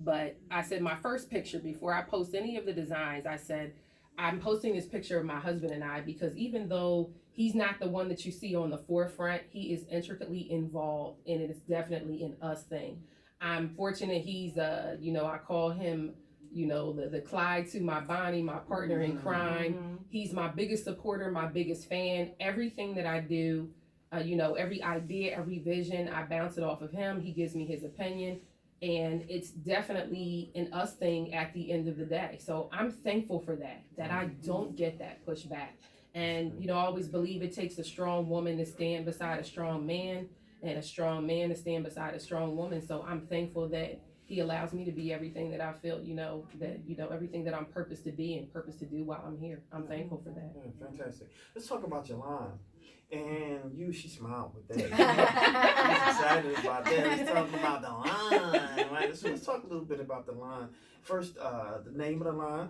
But I said my first picture before I post any of the designs, I said, I'm posting this picture of my husband and I because even though he's not the one that you see on the forefront, he is intricately involved and it is definitely an us thing. I'm fortunate he's I call him, the Clyde to my Bonnie, my partner in crime. Mm-hmm. He's my biggest supporter, my biggest fan. Everything that I do, every idea, every vision, I bounce it off of him. He gives me his opinion and it's definitely an us thing at the end of the day. So I'm thankful for that I don't get that pushback. And I always believe it takes a strong woman to stand beside a strong man and a strong man to stand beside a strong woman. So I'm thankful that he allows me to be everything that I feel, everything that I'm purposed to be and purposed to do while I'm here. I'm thankful for that. Yeah, fantastic. Let's talk about your line. And she smiled with that. She's excited about that. Let's talk about the line, right? So let's talk a little bit about the line. First, the name of the line.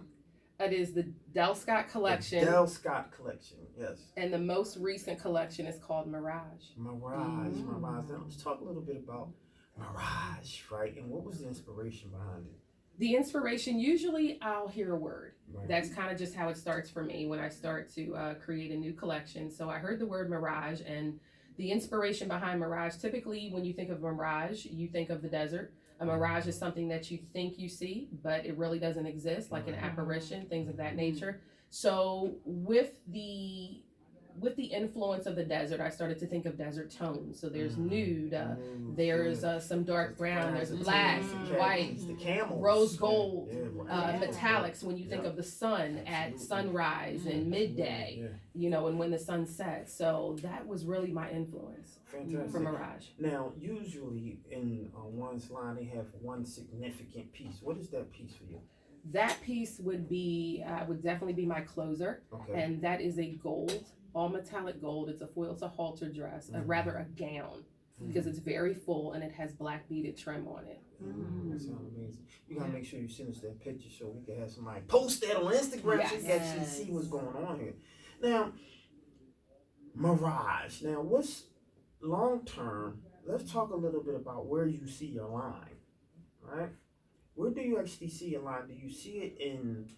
It is the Dell Scott collection. The Dell Scott collection, yes. And the most recent collection is called Mirage. Mirage. Now let's talk a little bit about Mirage, right? And what was the inspiration behind it? The inspiration, usually I'll hear a word. Right. That's kind of just how it starts for me when I start to create a new collection. So I heard the word Mirage and the inspiration behind Mirage. Typically, when you think of Mirage, you think of the desert. A mirage is something that you think you see, but it really doesn't exist, like an apparition, things of that nature. So with the influence of the desert, I started to think of desert tones. So there's nude, there's some dark brown, there's black, white, the camels, rose gold, right. metallics when you think of the sun at sunrise and midday, and when the sun sets. So that was really my influence. Fantastic. For Mirage. Now, usually in one's line, they have one significant piece. What is that piece for you? That piece would definitely be my closer, and that is a gold, all metallic gold. It's a foil to halter dress, rather a gown, because it's very full and it has black beaded trim on it. That sounds amazing. You gotta make sure you send us that picture so we can have somebody post that on Instagram so you can actually see what's going on here. Now, Mirage. Now, what's long term? Let's talk a little bit about where you see your line, right? Where do you actually see your line? Do you see it in,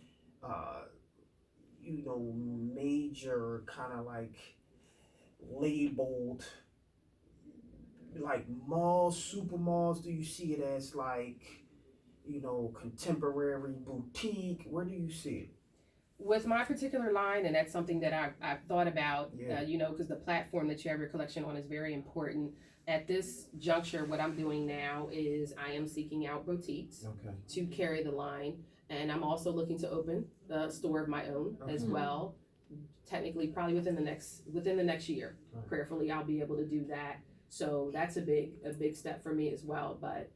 major kind of like labeled, like malls, super malls? Do you see it as like, contemporary boutique? Where do you see it? With my particular line, and that's something that I've thought about, because the platform that you have your collection on is very important. At this juncture, what I'm doing now is I am seeking out boutiques to carry the line, and I'm also looking to open the store of my own as well. Technically, probably within the next year. Right. Prayerfully, I'll be able to do that. So that's a big step for me as well. But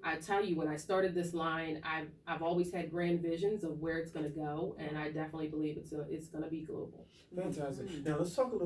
I tell you, when I started this line, I've always had grand visions of where it's going to go, and I definitely believe it's going to be global. Fantastic. Now let's talk a little